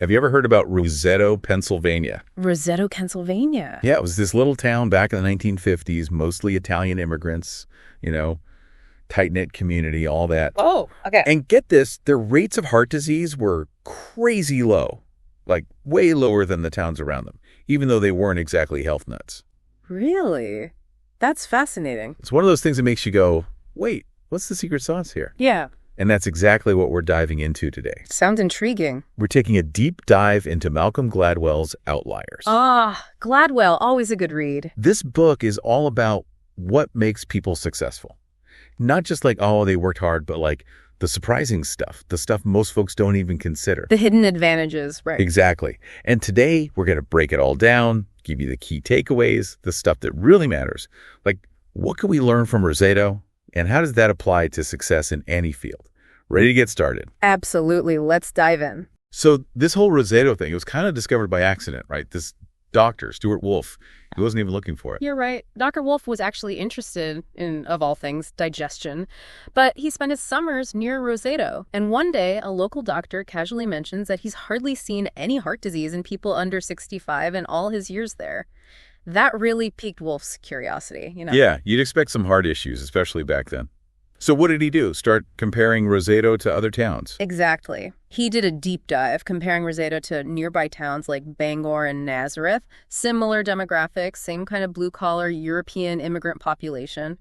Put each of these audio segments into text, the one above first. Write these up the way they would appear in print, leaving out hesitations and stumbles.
Have you ever heard about Roseto, Pennsylvania? Roseto, Pennsylvania. Yeah, it was this little town back in the 1950s, mostly Italian immigrants, tight-knit community, all that. Oh, okay. And get this, their rates of heart disease were crazy low, like way lower than the towns around them, even though they weren't exactly health nuts. Really? That's fascinating. It's one of those things that makes you go, wait, what's the secret sauce here? Yeah. And that's exactly what we're diving into today. Sounds intriguing. We're taking a deep dive into Malcolm Gladwell's Outliers. Gladwell, always a good read. This book is all about what makes people successful. Not just like, oh, they worked hard, but like the surprising stuff, the stuff most folks don't even consider. The hidden advantages, right? Exactly. And today we're going to break it all down, give you the key takeaways, the stuff that really matters. Like, what can we learn from Roseto? And how does that apply to success in any field? Ready to get started? Absolutely. Let's dive in. So this whole Roseto thing, it was kind of discovered by accident, right? This doctor, Stuart Wolfe, he wasn't even looking for it. You're right. Dr. Wolfe was actually interested in, of all things, digestion. But he spent his summers near Roseto. And one day, a local doctor casually mentions that he's hardly seen any heart disease in people under 65 in all his years there. That really piqued Wolfe's curiosity, Yeah, you'd expect some heart issues, especially back then. So what did he do? Start comparing Roseto to other towns? Exactly. He did a deep dive comparing Roseto to nearby towns like Bangor and Nazareth. Similar demographics, same kind of blue-collar European immigrant population.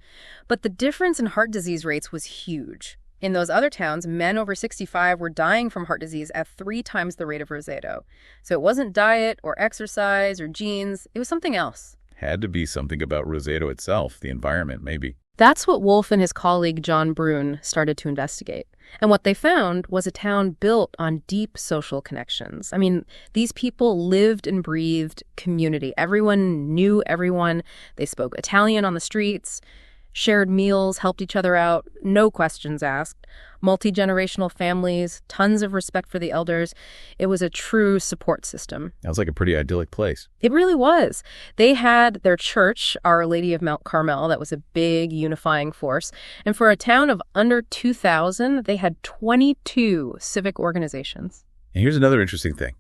But the difference in heart disease rates was huge. In those other towns, men over 65 were dying from heart disease at 3 times the rate of Roseto. So it wasn't diet or exercise or genes. It was something else. Had to be something about Roseto itself, the environment, maybe. That's what Wolfe and his colleague John Brune started to investigate. And what they found was a town built on deep social connections. I mean, these people lived and breathed community. Everyone knew everyone. They spoke Italian on the streets, shared meals, helped each other out, no questions asked. Multi-generational families, tons of respect for the elders. It was a true support system. Sounds like a pretty idyllic place. It really was. They had their church, Our Lady of Mount Carmel, that was a big unifying force. And for a town of under 2,000, they had 22 civic organizations. And here's another interesting thing.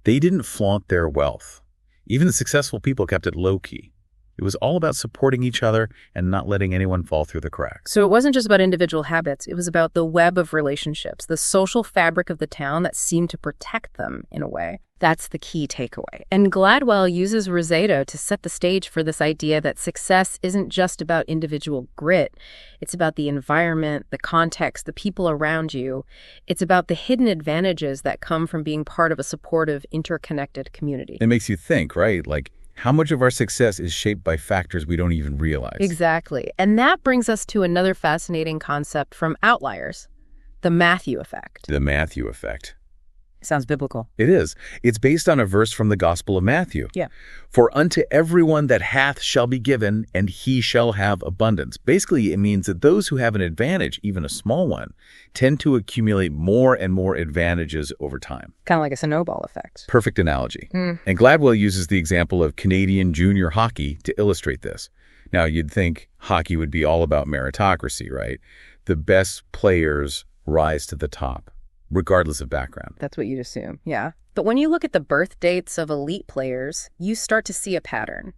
They didn't flaunt their wealth. Even the successful people kept it low-key. It was all about supporting each other and not letting anyone fall through the cracks. So it wasn't just about individual habits. It was about the web of relationships, the social fabric of the town that seemed to protect them in a way. That's the key takeaway. And Gladwell uses Roseto to set the stage for this idea that success isn't just about individual grit. It's about the environment, the context, the people around you. It's about the hidden advantages that come from being part of a supportive, interconnected community. It makes you think, right? Like, how much of our success is shaped by factors we don't even realize? Exactly. And that brings us to another fascinating concept from Outliers, the Matthew effect. The Matthew effect. Sounds biblical. It is. It's based on a verse from the Gospel of Matthew. Yeah. For unto everyone that hath shall be given, and he shall have abundance. Basically, it means that those who have an advantage, even a small one, tend to accumulate more and more advantages over time. Kind of like a snowball effect. Perfect analogy. And Gladwell uses the example of Canadian junior hockey to illustrate this. Now, you'd think hockey would be all about meritocracy, right? The best players rise to the top, regardless of background. That's what you'd assume, yeah. But when you look at the birth dates of elite players, you start to see a pattern.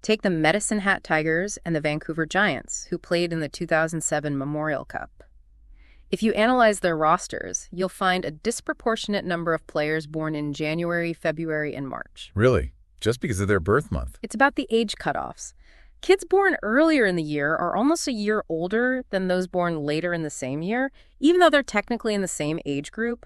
Take the Medicine Hat Tigers and the Vancouver Giants, who played in the 2007 Memorial Cup. If you analyze their rosters, you'll find a disproportionate number of players born in January, February, and March. Really? Just because of their birth month? It's about the age cutoffs. Kids born earlier in the year are almost a year older than those born later in the same year, even though they're technically in the same age group.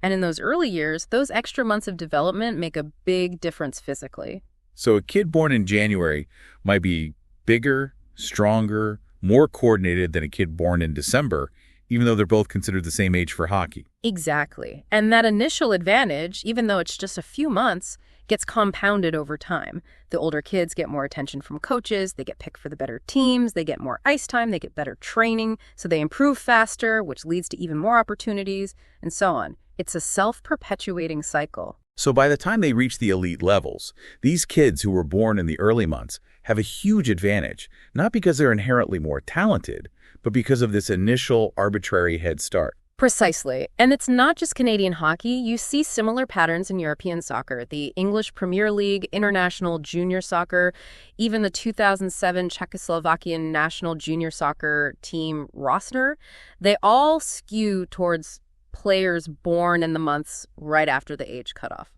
And in those early years, those extra months of development make a big difference physically. So a kid born in January might be bigger, stronger, more coordinated than a kid born in December, even though they're both considered the same age for hockey. Exactly. And that initial advantage, even though it's just a few months, gets compounded over time. The older kids get more attention from coaches, they get picked for the better teams, they get more ice time, they get better training, so they improve faster, which leads to even more opportunities, and so on. It's a self-perpetuating cycle. So by the time they reach the elite levels, these kids who were born in the early months have a huge advantage, not because they're inherently more talented, but because of this initial arbitrary head start. Precisely. And it's not just Canadian hockey. You see similar patterns in European soccer. The English Premier League, international junior soccer, even the 2007 Czechoslovakian national junior soccer team roster, they all skew towards players born in the months right after the age cutoff.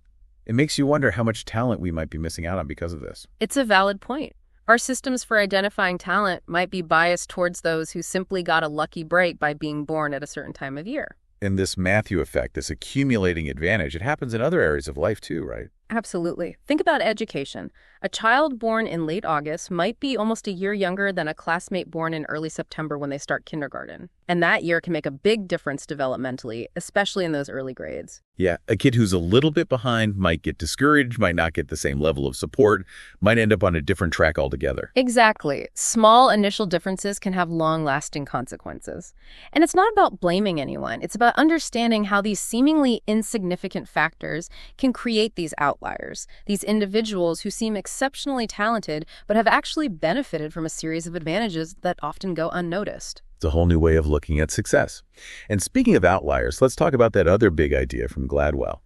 It makes you wonder how much talent we might be missing out on because of this. It's a valid point. Our systems for identifying talent might be biased towards those who simply got a lucky break by being born at a certain time of year. And this Matthew effect, this accumulating advantage, it happens in other areas of life too, right? Absolutely. Think about education. A child born in late August might be almost a year younger than a classmate born in early September when they start kindergarten. And that year can make a big difference developmentally, especially in those early grades. Yeah, a kid who's a little bit behind might get discouraged, might not get the same level of support, might end up on a different track altogether. Exactly. Small initial differences can have long-lasting consequences. And it's not about blaming anyone. It's about understanding how these seemingly insignificant factors can create these outliers, these individuals who seem exceptionally talented but have actually benefited from a series of advantages that often go unnoticed. It's a whole new way of looking at success. And speaking of outliers, let's talk about that other big idea from Gladwell,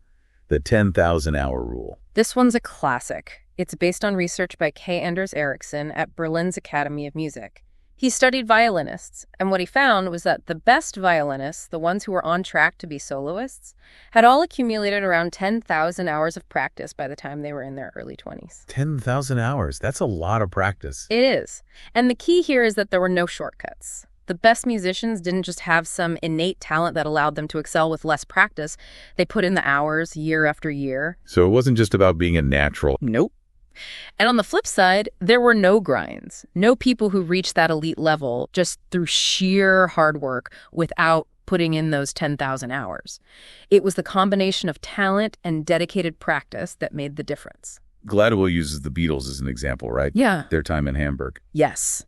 the 10,000-hour rule. This one's a classic. It's based on research by K. Anders Ericsson at Berlin's Academy of Music. He studied violinists, and what he found was that the best violinists, the ones who were on track to be soloists, had all accumulated around 10,000 hours of practice by the time they were in their early 20s. 10,000 hours. That's a lot of practice. It is. And the key here is that there were no shortcuts. The best musicians didn't just have some innate talent that allowed them to excel with less practice. They put in the hours year after year. So it wasn't just about being a natural. Nope. And on the flip side, there were no grinds, no people who reached that elite level just through sheer hard work without putting in those 10,000 hours. It was the combination of talent and dedicated practice that made the difference. Gladwell uses the Beatles as an example, right? Yeah. Their time in Hamburg. Yes.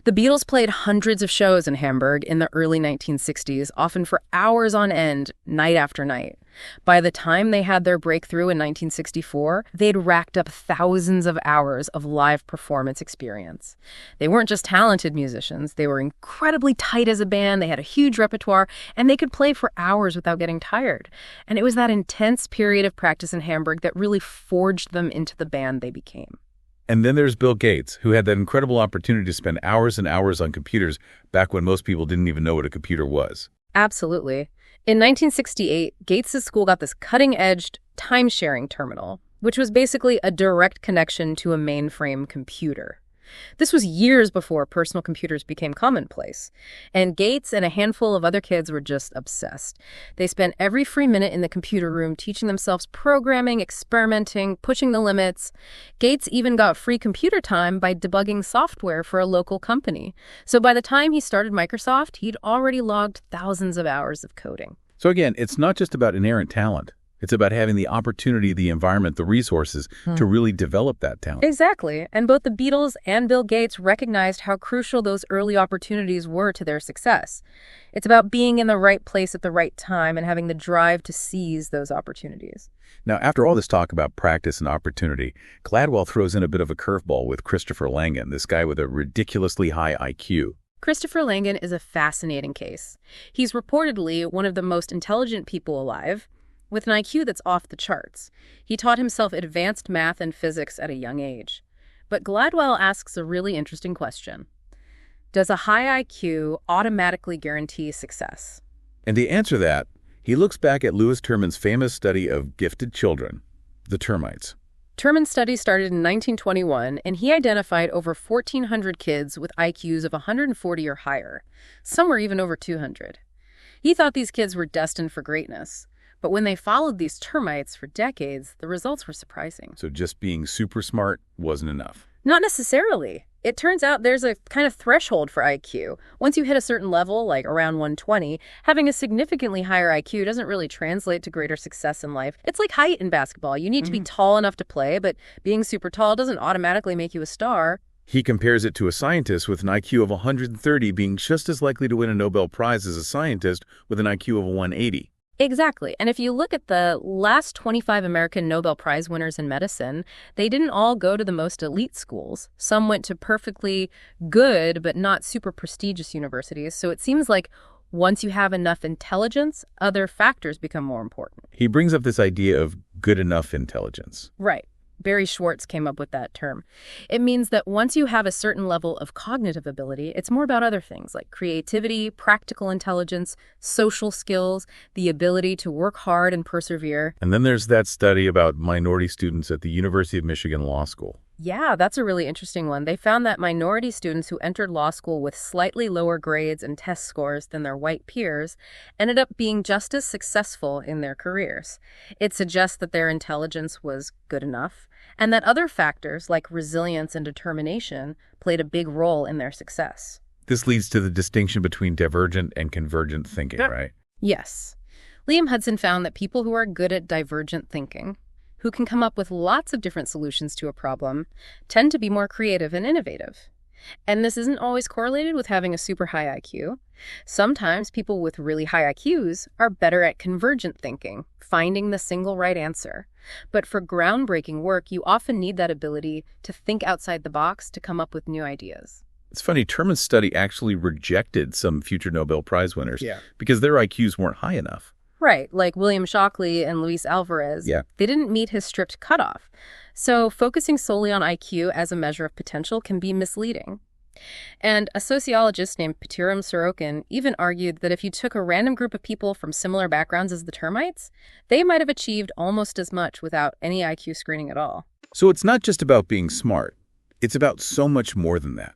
The Beatles played hundreds of shows in Hamburg in the early 1960s, often for hours on end, night after night. By the time they had their breakthrough in 1964, they'd racked up thousands of hours of live performance experience. They weren't just talented musicians. They were incredibly tight as a band. They had a huge repertoire, and they could play for hours without getting tired. And it was that intense period of practice in Hamburg that really forged them into the band they became. And then there's Bill Gates, who had that incredible opportunity to spend hours and hours on computers back when most people didn't even know what a computer was. Absolutely. In 1968, Gates' school got this cutting-edge time-sharing terminal, which was basically a direct connection to a mainframe computer. This was years before personal computers became commonplace, and Gates and a handful of other kids were just obsessed. They spent every free minute in the computer room teaching themselves programming, experimenting, pushing the limits. Gates even got free computer time by debugging software for a local company. So by the time he started Microsoft, he'd already logged thousands of hours of coding. So again, it's not just about inherent talent. It's about having the opportunity, the environment, the resources to really develop that talent. Exactly. And both the Beatles and Bill Gates recognized how crucial those early opportunities were to their success. It's about being in the right place at the right time and having the drive to seize those opportunities. Now, after all this talk about practice and opportunity, Gladwell throws in a bit of a curveball with Christopher Langan, this guy with a ridiculously high IQ. Christopher Langan is a fascinating case. He's reportedly one of the most intelligent people alive, with an IQ that's off the charts. He taught himself advanced math and physics at a young age. But Gladwell asks a really interesting question. Does a high IQ automatically guarantee success? And to answer that, he looks back at Lewis Terman's famous study of gifted children, the termites. Terman's study started in 1921, and he identified over 1,400 kids with IQs of 140 or higher. Some were even over 200. He thought these kids were destined for greatness. But when they followed these termites for decades, the results were surprising. So just being super smart wasn't enough? Not necessarily. It turns out there's a kind of threshold for IQ. Once you hit a certain level, like around 120, having a significantly higher IQ doesn't really translate to greater success in life. It's like height in basketball. You need to be tall enough to play, but being super tall doesn't automatically make you a star. He compares it to a scientist with an IQ of 130 being just as likely to win a Nobel Prize as a scientist with an IQ of 180. Exactly. And if you look at the last 25 American Nobel Prize winners in medicine, they didn't all go to the most elite schools. Some went to perfectly good but not super prestigious universities. So it seems like Once you have enough intelligence, other factors become more important. He brings up this idea of good enough intelligence. Right. Barry Schwartz came up with that term. It means that once you have a certain level of cognitive ability, it's more about other things like creativity, practical intelligence, social skills, the ability to work hard and persevere. And then there's that study about minority students at the University of Michigan Law School. Yeah, that's a really interesting one. They found that minority students who entered law school with slightly lower grades and test scores than their white peers ended up being just as successful in their careers. It suggests that their intelligence was good enough, and that other factors like resilience and determination played a big role in their success. This leads to the distinction between divergent and convergent thinking, right? Yes. Liam Hudson found that people who are good at divergent thinking, who can come up with lots of different solutions to a problem, tend to be more creative and innovative. And this isn't always correlated with having a super high IQ. Sometimes people with really high IQs are better at convergent thinking, finding the single right answer. But for groundbreaking work, you often need that ability to think outside the box to come up with new ideas. It's funny, Terman's study actually rejected some future Nobel Prize winners because their IQs weren't high enough. Right, like William Shockley and Luis Alvarez. They didn't meet his strict cutoff. So focusing solely on IQ as a measure of potential can be misleading. And a sociologist named Petiram Sorokin even argued that if you took a random group of people from similar backgrounds as the termites, they might have achieved almost as much without any IQ screening at all. So it's not just about being smart. It's about so much more than that.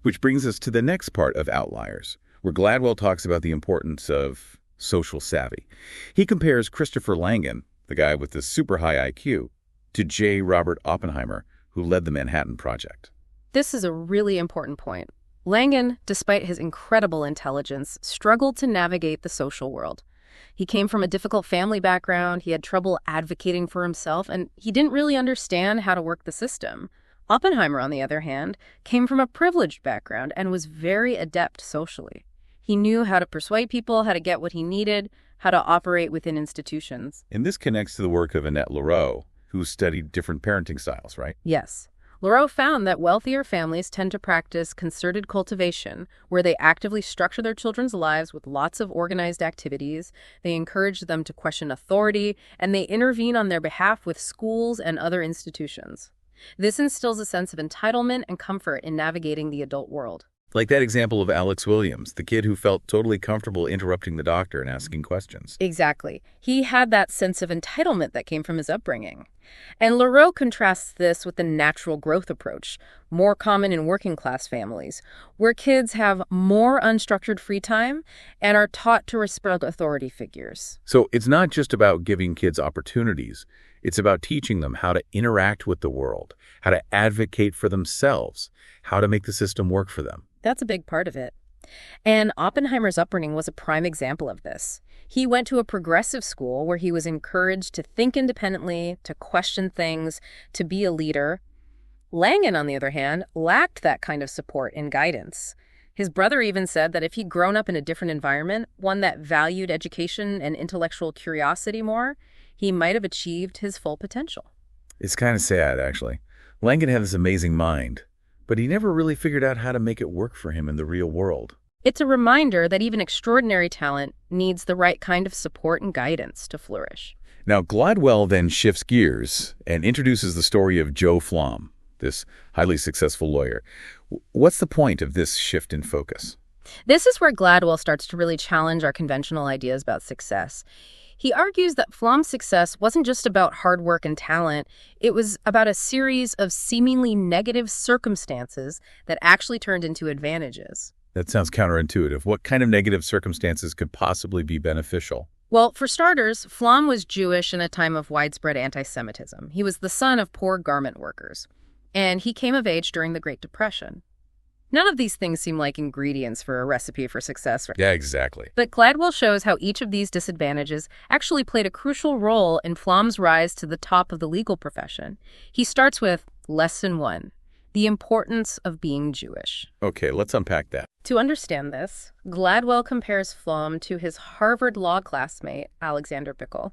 Which brings us to the next part of Outliers, where Gladwell talks about the importance of social savvy. He compares Christopher Langan, the guy with the super high IQ, to J. Robert Oppenheimer, who led the Manhattan Project. This is a really important point. Langan, despite his incredible intelligence, struggled to navigate the social world. He came from a difficult family background, he had trouble advocating for himself, and he didn't really understand how to work the system. Oppenheimer, on the other hand, came from a privileged background and was very adept socially. He knew how to persuade people, how to get what he needed, how to operate within institutions. And this connects to the work of Annette Leroux, who studied different parenting styles, right? Yes. Leroux found that wealthier families tend to practice concerted cultivation, where they actively structure their children's lives with lots of organized activities, they encourage them to question authority, and they intervene on their behalf with schools and other institutions. This instills a sense of entitlement and comfort in navigating the adult world. Like that example of Alex Williams, the kid who felt totally comfortable interrupting the doctor and asking questions. Exactly. He had that sense of entitlement that came from his upbringing. And Leroux contrasts this with the natural growth approach, more common in working-class families, where kids have more unstructured free time and are taught to respect authority figures. So it's not just about giving kids opportunities. It's about teaching them how to interact with the world, how to advocate for themselves, how to make the system work for them. That's a big part of it. And Oppenheimer's upbringing was a prime example of this. He went to a progressive school where he was encouraged to think independently, to question things, to be a leader. Langan, on the other hand, lacked that kind of support and guidance. His brother even said that if he'd grown up in a different environment, one that valued education and intellectual curiosity more, he might have achieved his full potential. It's kind of sad, actually. Langan had this amazing mind, but he never really figured out how to make it work for him in the real world. It's a reminder that even extraordinary talent needs the right kind of support and guidance to flourish. Now, Gladwell then shifts gears and introduces the story of Joe Flom, this highly successful lawyer. What's the point of this shift in focus? This is where Gladwell starts to really challenge our conventional ideas about success. He argues that Flom's success wasn't just about hard work and talent. It was about a series of seemingly negative circumstances that actually turned into advantages. That sounds counterintuitive. What kind of negative circumstances could possibly be beneficial? Well, for starters, Flom was Jewish in a time of widespread anti-Semitism. He was the son of poor garment workers, and he came of age during the Great Depression. None of these things seem like ingredients for a recipe for success. Yeah, exactly. But Gladwell shows how each of these disadvantages actually played a crucial role in Flom's rise to the top of the legal profession. He starts with Lesson 1, the importance of being Jewish. Okay, let's unpack that. To understand this, Gladwell compares Flom to his Harvard law classmate, Alexander Bickel.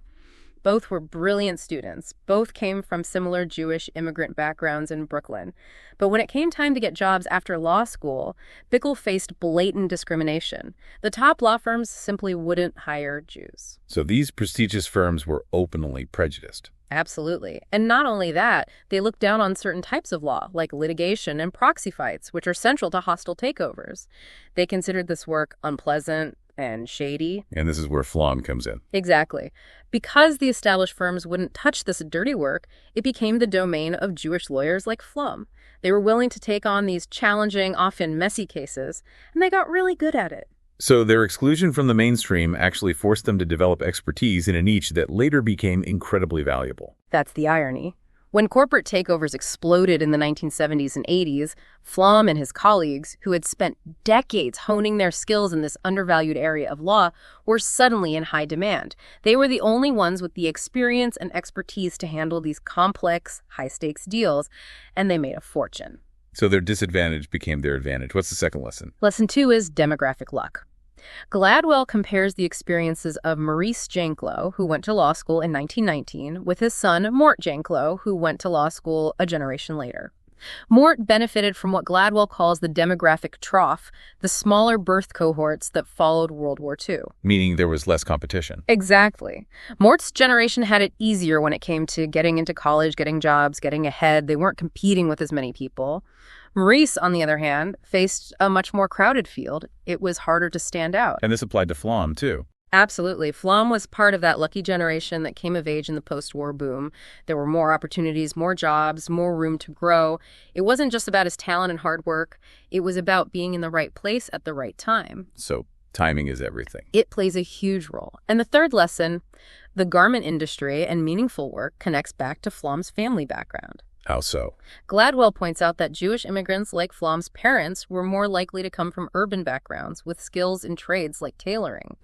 Both were brilliant students. Both came from similar Jewish immigrant backgrounds in Brooklyn. But when it came time to get jobs after law school, Bickle faced blatant discrimination. The top law firms simply wouldn't hire Jews. So these prestigious firms were openly prejudiced. Absolutely. And not only that, they looked down on certain types of law, like litigation and proxy fights, which are central to hostile takeovers. They considered this work unpleasant and shady. And this is where Flom comes in. Exactly. Because the established firms wouldn't touch this dirty work, it became the domain of Jewish lawyers like Flom. They were willing to take on these challenging, often messy cases, and they got really good at it. So their exclusion from the mainstream actually forced them to develop expertise in a niche that later became incredibly valuable. That's the irony. When corporate takeovers exploded in the 1970s and 80s, Flom and his colleagues, who had spent decades honing their skills in this undervalued area of law, were suddenly in high demand. They were the only ones with the experience and expertise to handle these complex, high-stakes deals, and they made a fortune. So their disadvantage became their advantage. What's the second lesson? Lesson 2 is demographic luck. Gladwell compares the experiences of Maurice Janklow, who went to law school in 1919, with his son, Mort Janklow, who went to law school a generation later. Mort benefited from what Gladwell calls the demographic trough, the smaller birth cohorts that followed World War II. Meaning there was less competition. Exactly. Mort's generation had it easier when it came to getting into college, getting jobs, getting ahead. They weren't competing with as many people. Maurice, on the other hand, faced a much more crowded field. It was harder to stand out. And this applied to Flom, too. Absolutely. Flom was part of that lucky generation that came of age in the post-war boom. There were more opportunities, more jobs, more room to grow. It wasn't just about his talent and hard work. It was about being in the right place at the right time. So timing is everything. It plays a huge role. And the third lesson, the garment industry and meaningful work connects back to Flom's family background. How so? Gladwell points out that Jewish immigrants like Flom's parents were more likely to come from urban backgrounds with skills in trades like tailoring.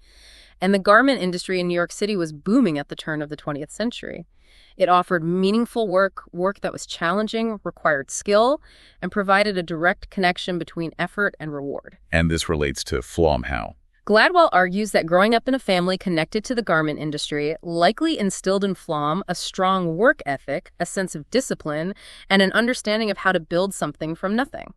And the garment industry in New York City was booming at the turn of the 20th century. It offered meaningful work that was challenging, required skill, and provided a direct connection between effort and reward. And this relates to Flom how? Gladwell argues that growing up in a family connected to the garment industry likely instilled in Flom a strong work ethic, a sense of discipline, and an understanding of how to build something from nothing.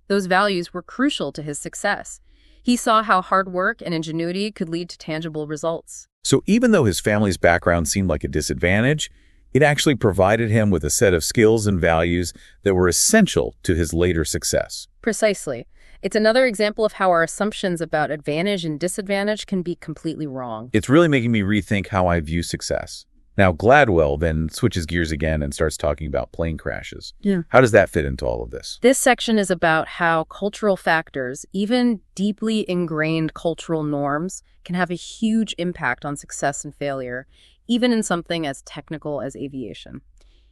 Those values were crucial to his success. He saw how hard work and ingenuity could lead to tangible results. So even though his family's background seemed like a disadvantage, it actually provided him with a set of skills and values that were essential to his later success. Precisely. It's another example of how our assumptions about advantage and disadvantage can be completely wrong. It's really making me rethink how I view success. Now, Gladwell then switches gears again and starts talking about plane crashes. Yeah. How does that fit into all of this? This section is about how cultural factors, even deeply ingrained cultural norms, can have a huge impact on success and failure, even in something as technical as aviation.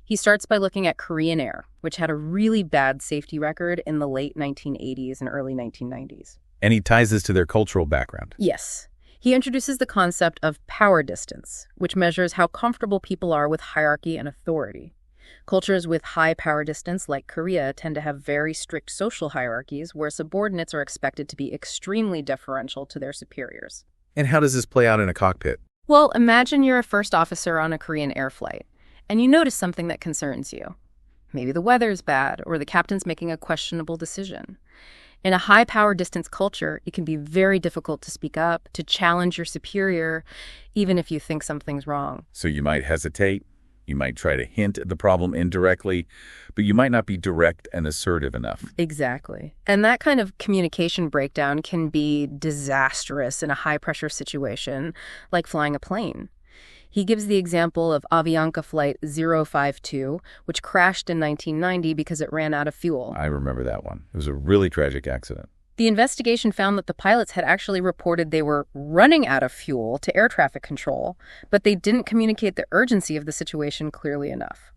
He starts by looking at Korean Air, which had a really bad safety record in the late 1980s and early 1990s. And he ties this to their cultural background. Yes. He introduces the concept of power distance, which measures how comfortable people are with hierarchy and authority. Cultures with high power distance, like Korea, tend to have very strict social hierarchies where subordinates are expected to be extremely deferential to their superiors. And how does this play out in a cockpit? Well, imagine you're a first officer on a Korean air flight, and you notice something that concerns you. Maybe the weather's bad, or the captain's making a questionable decision. In a high-power distance culture, it can be very difficult to speak up, to challenge your superior, even if you think something's wrong. So you might hesitate, you might try to hint at the problem indirectly, but you might not be direct and assertive enough. Exactly. And that kind of communication breakdown can be disastrous in a high-pressure situation, like flying a plane. He gives the example of Avianca Flight 052, which crashed in 1990 because it ran out of fuel. I remember that one. It was a really tragic accident. The investigation found that the pilots had actually reported they were running out of fuel to air traffic control, but they didn't communicate the urgency of the situation clearly enough.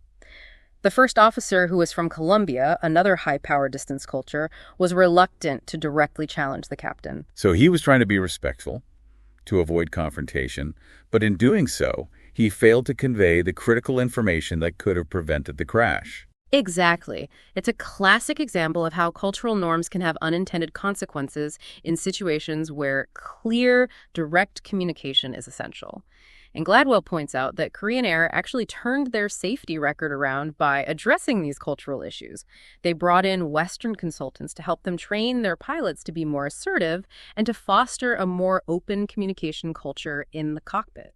The first officer, who was from Colombia, another high-power distance culture, was reluctant to directly challenge the captain. So he was trying to be respectful, to avoid confrontation, but in doing so, he failed to convey the critical information that could have prevented the crash. Exactly. It's a classic example of how cultural norms can have unintended consequences in situations where clear, direct communication is essential. And Gladwell points out that Korean Air actually turned their safety record around by addressing these cultural issues. They brought in Western consultants to help them train their pilots to be more assertive and to foster a more open communication culture in the cockpit.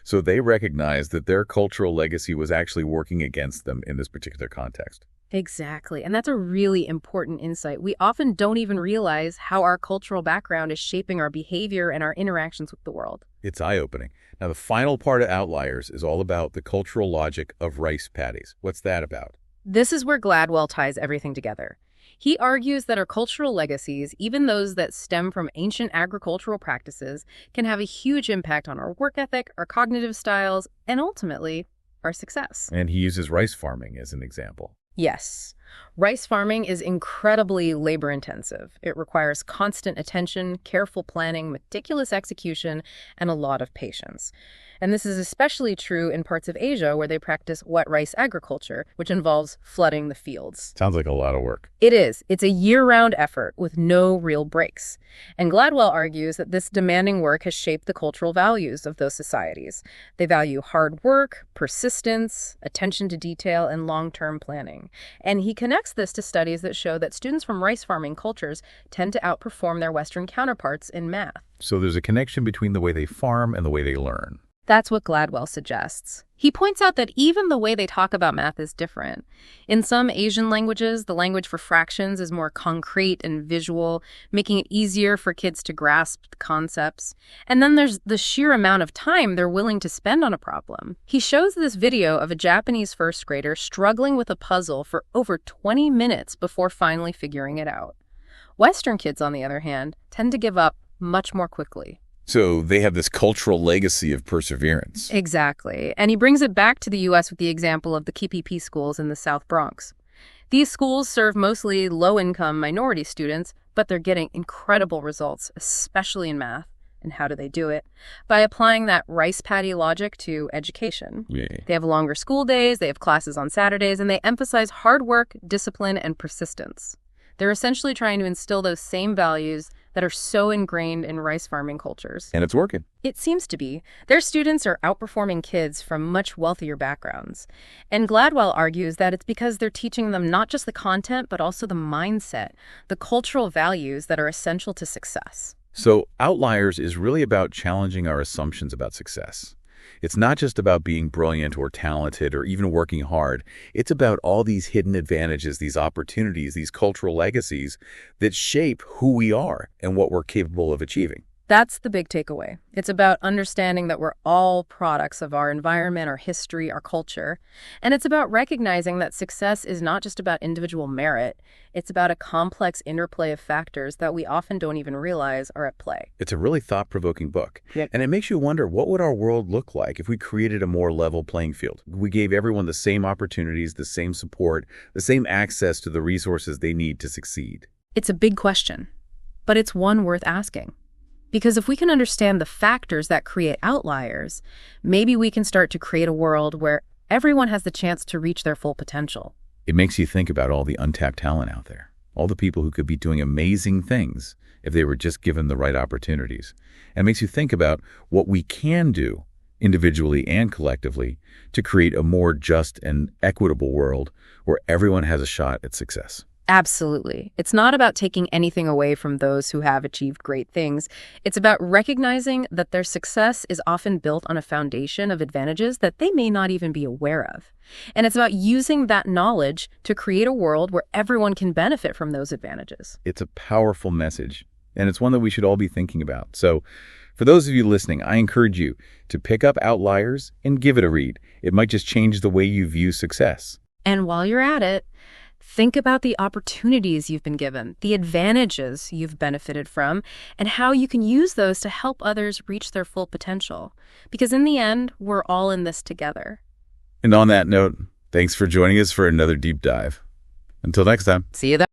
So they recognized that their cultural legacy was actually working against them in this particular context. Exactly. And that's a really important insight. We often don't even realize how our cultural background is shaping our behavior and our interactions with the world. It's eye-opening. Now, the final part of Outliers is all about the cultural logic of rice paddies. What's that about? This is where Gladwell ties everything together. He argues that our cultural legacies, even those that stem from ancient agricultural practices, can have a huge impact on our work ethic, our cognitive styles, and ultimately, our success. And he uses rice farming as an example. Yes. Rice farming is incredibly labor-intensive. It requires constant attention, careful planning, meticulous execution, and a lot of patience. And this is especially true in parts of Asia where they practice wet rice agriculture, which involves flooding the fields. Sounds like a lot of work. It is. It's a year-round effort with no real breaks. And Gladwell argues that this demanding work has shaped the cultural values of those societies. They value hard work, persistence, attention to detail, and long-term planning. And he connects this to studies that show that students from rice farming cultures tend to outperform their Western counterparts in math. So there's a connection between the way they farm and the way they learn. That's what Gladwell suggests. He points out that even the way they talk about math is different. In some Asian languages, the language for fractions is more concrete and visual, making it easier for kids to grasp the concepts. And then there's the sheer amount of time they're willing to spend on a problem. He shows this video of a Japanese first grader struggling with a puzzle for over 20 minutes before finally figuring it out. Western kids, on the other hand, tend to give up much more quickly. So they have this cultural legacy of perseverance. Exactly. And he brings it back to the U.S. with the example of the KPP schools in the South Bronx. These schools serve mostly low-income minority students, but they're getting incredible results, especially in math. And how do they do it? By applying that rice paddy logic to education. Yeah. They have longer school days, they have classes on Saturdays, and they emphasize hard work, discipline, and persistence. They're essentially trying to instill those same values that are so ingrained in rice farming cultures. And it's working. It seems to be. Their students are outperforming kids from much wealthier backgrounds. And Gladwell argues that it's because they're teaching them not just the content, but also the mindset, the cultural values that are essential to success. So Outliers is really about challenging our assumptions about success. It's not just about being brilliant or talented or even working hard. It's about all these hidden advantages, these opportunities, these cultural legacies that shape who we are and what we're capable of achieving. That's the big takeaway. It's about understanding that we're all products of our environment, our history, our culture. And it's about recognizing that success is not just about individual merit. It's about a complex interplay of factors that we often don't even realize are at play. It's a really thought-provoking book. Yep. And it makes you wonder, what would our world look like if we created a more level playing field? We gave everyone the same opportunities, the same support, the same access to the resources they need to succeed. It's a big question, but it's one worth asking. Because if we can understand the factors that create outliers, maybe we can start to create a world where everyone has the chance to reach their full potential. It makes you think about all the untapped talent out there, all the people who could be doing amazing things if they were just given the right opportunities. And it makes you think about what we can do individually and collectively to create a more just and equitable world where everyone has a shot at success. Absolutely. It's not about taking anything away from those who have achieved great things. It's about recognizing that their success is often built on a foundation of advantages that they may not even be aware of. And it's about using that knowledge to create a world where everyone can benefit from those advantages. It's a powerful message, and it's one that we should all be thinking about. So for those of you listening, I encourage you to pick up Outliers and give it a read. It might just change the way you view success. And while you're at it, think about the opportunities you've been given, the advantages you've benefited from, and how you can use those to help others reach their full potential. Because in the end, we're all in this together. And on that note, thanks for joining us for another deep dive. Until next time. See you then.